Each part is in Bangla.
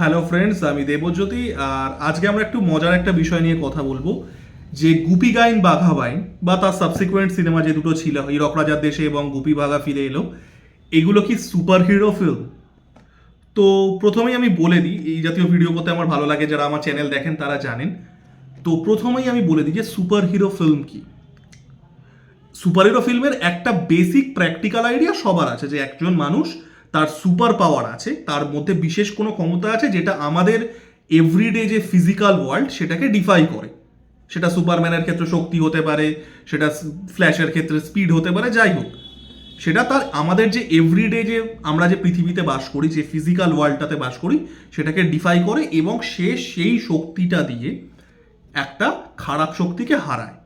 হ্যালো ফ্রেন্ডস, আমি দেবজ্যোতি। আর আজকে আমরা একটু মজার একটা বিষয় নিয়ে কথা বলবো, যে গুপি গাইন বাঘা বাইন বা তার সাবসিকুয়েন্ট সিনেমা যে দুটো ছিল, হীরক রাজার দেশে এবং গুপি বাঘা ফিরে এলো, এগুলো কি সুপার হিরো ফিল্ম? তো প্রথমেই আমি বলে দিই, এই জাতীয় ভিডিও করতে আমার ভালো লাগে, যারা আমার চ্যানেল দেখেন তারা জানেন। তো প্রথমেই আমি বলে দিই যে সুপার হিরো ফিল্ম কি। সুপার হিরো ফিল্মের একটা বেসিক প্র্যাকটিক্যাল আইডিয়া সবার আছে, যে একজন মানুষ, তার সুপার পাওয়ার আছে, তার মধ্যে বিশেষ কোনো ক্ষমতা আছে যেটা আমাদের এভরিডে যে ফিজিক্যাল ওয়ার্ল্ড সেটাকে ডিফাই করে। সেটা সুপারম্যানের ক্ষেত্রে শক্তি হতে পারে, সেটা ফ্ল্যাশের ক্ষেত্রে স্পিড হতে পারে, যাই হোক, সেটা তার আমাদের যে এভরিডে যে আমরা যে পৃথিবীতে বাস করি, যে ফিজিক্যাল ওয়ার্ল্ডটাতে বাস করি, সেটাকে ডিফাই করে এবং সে সেই শক্তিটা দিয়ে একটা খারাপ শক্তিকে হারায়।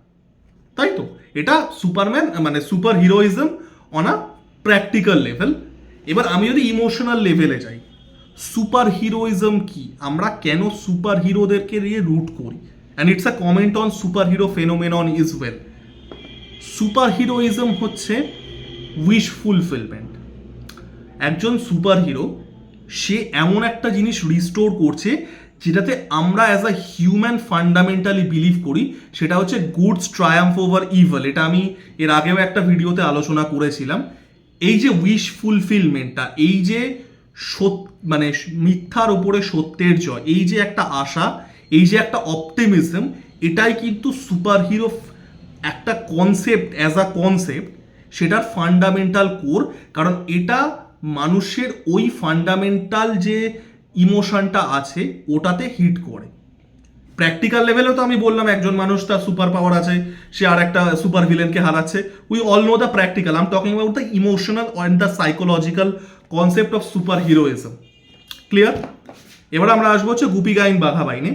তাই তো, এটা সুপারম্যান মানে super heroism on a practical level. এবার আমি যদি ইমোশনাল লেভেলে যাই, সুপার হিরোইজম কি, আমরা কেন সুপার হিরোদেরকে নিয়ে রুট করি, and it's a comment on super hero phenomenon is well. Super heroism হচ্ছে উইশ ফুলফিলমেন্ট। একজন সুপার হিরো, সে এমন একটা জিনিস রিস্টোর করছে যেটাতে আমরা as a human fundamentally believe করি, সেটা হচ্ছে গুডস ট্রায়াম্ফ ওভার ইভল। এটা আমি এর আগেও একটা ভিডিওতে আলোচনা করেছিলাম। এই যে উইশ ফুলফিলমেন্টটা, এই যে মানে মিথ্যার উপরে সত্যের জয়, এই যে একটা আশা, এই যে একটা অপটিমিজম, এটাই কিন্তু সুপার হিরো একটা কনসেপ্ট, অ্যাজ আ কনসেপ্ট, সেটার ফান্ডামেন্টাল কোর। কারণ এটা মানুষের ওই ফান্ডামেন্টাল যে ইমোশনটা আছে ওটাতে হিট করে। প্র্যাকটিক্যাল লেভেলেও তো আমি বললাম, একজন মানুষ, তার সুপার পাওয়ার আছে, সে আর একটা সুপার ভিলেনকে হারাচ্ছে। We all know the practical, I am talking about the emotional and the psychological concept of super heroism. Clear? এবার আমরা আসবো হচ্ছে গুপি গাইন বাঘা বাইনে।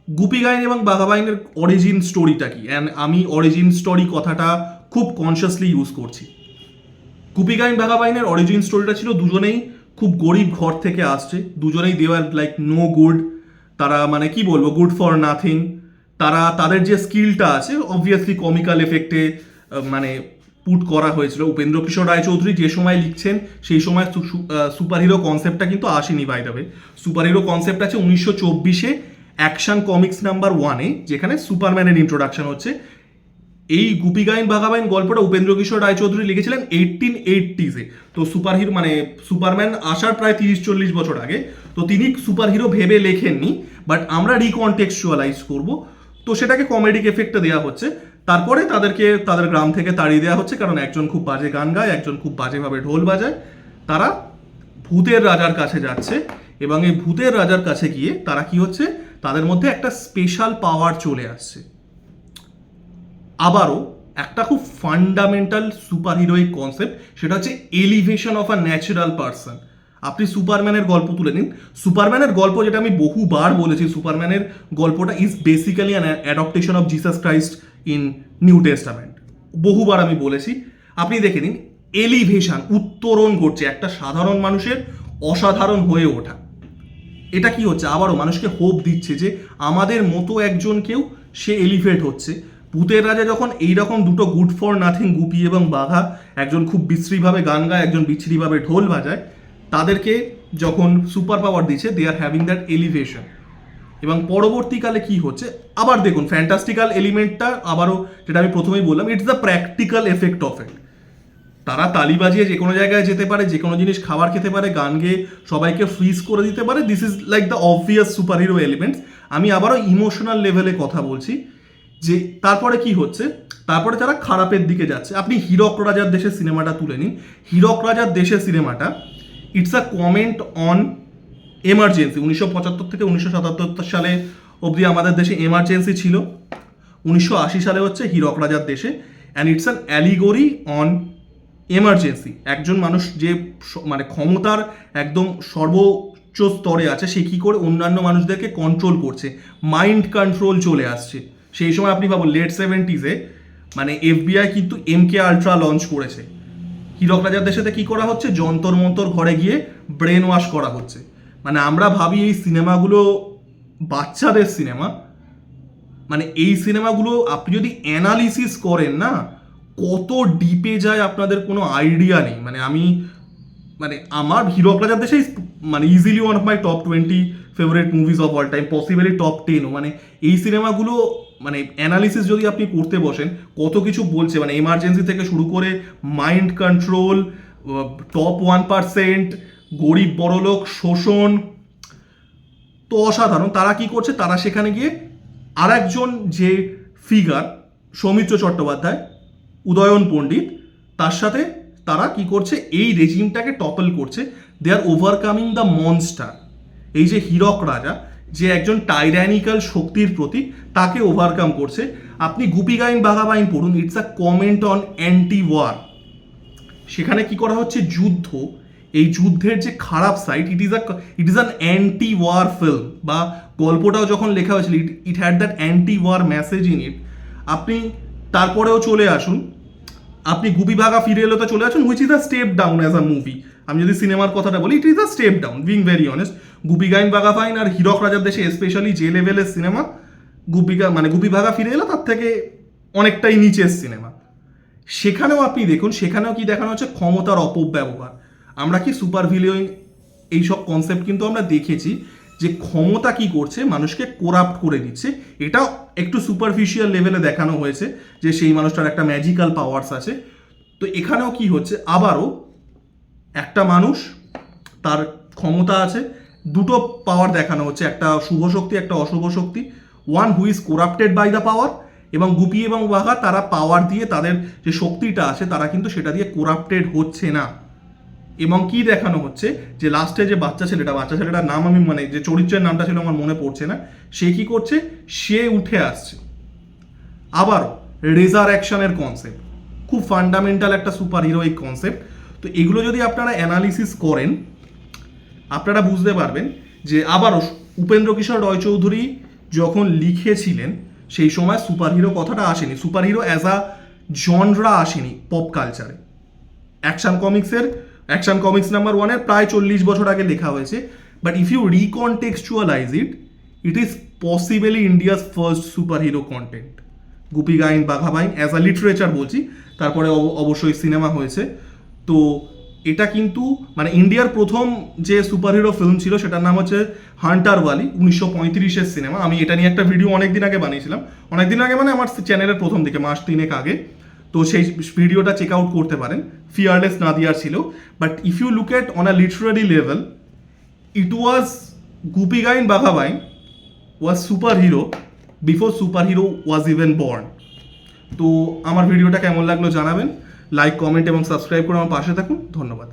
গুপি গাইন এবং বাঘা বাইনের অরিজিন স্টোরিটা কি, অ্যান্ড আমি অরিজিন স্টোরি কথাটা খুব কনসিয়াসলি ইউজ করছি। গুপি গাইন বাঘা বাইনের অরিজিন স্টোরিটা ছিল, দুজনেই খুব গরিব ঘর থেকে আসছে, দুজনেই দে আর লাইক নো গুড, তারা মানে কি বলবো, গুড ফর নাথিং। তারা তাদের যে স্কিলটা আছে অবভিয়াসলি কমিক্যাল এফেক্টে মানে পুট করা হয়েছিল। উপেন্দ্র কিশোর রায়চৌধুরী যে সময় লিখছেন সেই সময় সুপার হিরো কনসেপ্টটা কিন্তু আসেনি, by the way. Super hero concept আছে 1924-এ অ্যাকশন কমিক্স নাম্বার 1-এ, যেখানে সুপারম্যানের ইন্ট্রোডাকশন হচ্ছে। এই গুপি গাইন বাঘা বাইন গল্পটা উপেন্দ্র কিশোর রায়চৌধুরী লিখেছিলেন 1880-এ। তো সুপার হিরো মানে সুপারম্যান আসার প্রায় 30-40 বছর আগে। তো তিনি সুপার হিরো ভেবে লেখেননি, বাট আমরা রিকনটেক্সচুয়ালাইজ করব, তো সেটাকে কমেডিক এফেক্টে দেওয়া হচ্ছে। তারপরে তাদেরকে তাদের গ্রাম থেকে তাড়িয়ে দেওয়া হচ্ছে, কারণ একজন খুব বাজে গান গায়, একজন খুব বাজেভাবে ঢোল বাজায়। তারা ভূতের রাজার কাছে যাচ্ছে, এবং এই ভূতের রাজার কাছে গিয়ে তারা কি হচ্ছে, তাদের মধ্যে একটা স্পেশাল পাওয়ার চলে আসছে। আবারও একটা খুব ফান্ডামেন্টাল সুপার হিরোইক কনসেপ্ট, সেটা হচ্ছে elevation of a natural person. আপনি সুপারম্যানের গল্প তুলে নিন, সুপারম্যানের গল্প, যেটা আমি বহুবার বলেছি, সুপারম্যানের গল্পটা is basically an adaptation of Jesus Christ in New Testament. বহুবার আমি বলেছি, আপনি দেখে নিন, এলিভেশন, উত্তরণ ঘটছে একটা সাধারণ মানুষের অসাধারণ হয়ে ওঠা। এটা কি হচ্ছে, আবারও মানুষকে হোপ দিচ্ছে যে আমাদের মতো একজনকেও সে এলিভেট হচ্ছে। ভূতের রাজা যখন এইরকম দুটো গুড ফর নাথিং গুপি এবং বাঘা, একজন খুব বিশ্রীভাবে গান গায়, একজন বিশ্রীভাবে ঢোল বাজায়, তাদেরকে যখন সুপার পাওয়ার দিচ্ছে, দে আর হ্যাভিং দ্যাট এলিভেশন। এবং পরবর্তীকালে কি হচ্ছে, আবার দেখুন ফ্যান্টাস্টিক্যাল এলিমেন্টটা, আবারও যেটা আমি প্রথমেই বললাম, it's the practical effect of it. তারা তালি বাজিয়ে যে কোনো জায়গায় যেতে পারে, যে কোনো জিনিস খাবার খেতে পারে, গান গেয়ে সবাইকে ফ্রিজ করে দিতে পারে। This is like the obvious super hero elements. আমি আবারও ইমোশনাল লেভেলে কথা বলছি, যে তারপরে কি হচ্ছে, তারপরে তারা খারাপের দিকে যাচ্ছে। আপনি হীরক রাজার দেশের সিনেমাটা তুলে নিন। হীরক রাজার দেশের সিনেমাটা it's a comment on emergency. 1975 থেকে 1977 সালে অবধি আমাদের দেশে এমার্জেন্সি ছিল। 1980 সালে হচ্ছে Hirak Rajar Deshe, and it's an allegory on emergency. একজন মানুষ যে মানে ক্ষমতার একদম সর্বোচ্চ স্তরে আছে, সে কী করে অন্যান্য মানুষদেরকে কন্ট্রোল করছে, মাইন্ড কন্ট্রোল চলে আসছে। সেই সময় আপনি ভাবুন, লেট 70s-এ মানে এফবিআই কিন্তু MK আলট্রা লঞ্চ করেছে। হীরক রাজার দেশেতে কি করা হচ্ছে, যন্তর মন্তর ঘরে গিয়ে ব্রেন ওয়াশ করা হচ্ছে। মানে আমরা ভাবি এই সিনেমাগুলো বাচ্চাদের সিনেমা, মানে এই সিনেমাগুলো আপনি যদি অ্যানালিসিস করেন না, কত ডিপে যায় আপনাদের কোনো আইডিয়া নেই। মানে আমি মানে আমার হিরক রাজার দেশে মানে easily one of my top 20 favourite movies of all time, possibly top 10ও। মানে এই সিনেমাগুলো মানে অ্যানালিসিস যদি আপনি করতে বসেন, কত কিছু বলছে, মানে এমার্জেন্সি থেকে শুরু করে মাইন্ড কন্ট্রোল, টপ 1%, গরিব বড়লোক, শোষণ, তো অসাধারণ। তারা কি করছে, তারা সেখানে গিয়ে আর একজন যে ফিগার সৌমিত্র চট্টোপাধ্যায়, উদয়ন পণ্ডিত, তার সাথে তারা কি করছে, এই রেজিমটাকে টপল করছে। দে আর ওভারকামিং দ্য মনস্টার। এই যে হীরক রাজা, যে একজন টাইরানিক্যাল শক্তির প্রতীক, তাকে ওভারকাম করছে। আপনি গুপি গাইন বাঘা বাইন পড়ুন, it's a comment on anti war. সেখানে কি করা হচ্ছে, যুদ্ধ, এই যুদ্ধের যে খারাপ side, it is an anti war film. বা গল্পটাও যখন লেখা হয়েছিল, it had that anti war message in it. আপনি তারপরেও চলে আসুন, আপনি গুপি বাঘা ফিরে এলো তো চলে আসুন, which is a step down as a movie. আমি যদি সিনেমার কথাটা বলি, it is a step down, being very honest. Goopy Gyne Bagha Byne আর হীরক রাজার দেশে স্পেশালি যে লেভেলের সিনেমা, গুপি বাঘা ফিরে এলো তার থেকে অনেকটাই নিচের সিনেমা। সেখানেও আপনি দেখুন, সেখানেও কি দেখানো হচ্ছে, ক্ষমতার অপব্যবহার। আমরা কি সুপার ভিলিয়ন এইসব কনসেপ্ট কিন্তু আমরা দেখেছি, যে ক্ষমতা কি করছে, মানুষকে কোরাপ্ট করে দিচ্ছে। এটা একটু সুপারফিশিয়াল লেভেলে দেখানো হয়েছে, যে সেই মানুষটার একটা ম্যাজিক্যাল পাওয়ার্স আছে। তো এখানেও কি হচ্ছে, আবারও একটা মানুষ, তার ক্ষমতা আছে, দুটো পাওয়ার দেখানো হচ্ছে, একটা শুভ শক্তি, একটা অশুভ শক্তি। One who is corrupted by the power, এবং গুপি এবং বাঘা তারা পাওয়ার দিয়ে, তাদের যে শক্তিটা আছে তারা কিন্তু সেটা দিয়ে কোরাপ্টেড হচ্ছে না। এবং কি দেখানো হচ্ছে, যে লাস্টে যে বাচ্চা ছেলেটার নাম আমি মানে যে চরিত্রের নামটা ছিল আমার মনে পড়ছে না, সে কি করছে, সে উঠে আসছে। আবার রেজারেকশনের কনসেপ্ট, খুব ফান্ডামেন্টাল একটা সুপার হিরোইক কনসেপ্ট। তো এগুলো যদি আপনারা অ্যানালিসিস করেন, আপনারা বুঝতে পারবেন যে আবারও উপেন্দ্র কিশোর রয়চৌধুরী যখন লিখেছিলেন, সেই সময় সুপার হিরো কথাটা আসেনি, super hero as a genre আসেনি পপ কালচারে। অ্যাকশন কমিক্স নাম্বার 1-এর প্রায় 40 বছর আগে লেখা হয়েছে। But if you recontextualize it, it is possibly India's first super hero content. Goopy Gyne Bagha Byne as a literature বলছি, তারপরে অবশ্যই সিনেমা হয়েছে। তো এটা কিন্তু মানে ইন্ডিয়ার প্রথম যে সুপার হিরো ফিল্ম ছিল, সেটার নাম হচ্ছে হান্টারওয়ালি, 1935-এর সিনেমা। আমি এটা নিয়ে একটা ভিডিও অনেকদিন আগে বানিয়েছিলাম, অনেকদিন আগে মানে আমার চ্যানেলের প্রথম দিকে, মাস 3 আগে। তো সেই ভিডিওটা চেক আউট করতে পারেন, ফিয়ারলেস নাদিয়ার ছিল। But if you look at on a literary level, it was Goopy Gyne Bagha Byne was super hero before super hero was even born. তো আমার ভিডিওটা কেমন লাগলো জানাবেন, লাইক, কমেন্ট এবং সাবস্ক্রাইব করে আমার পাশে থাকুন। ধন্যবাদ।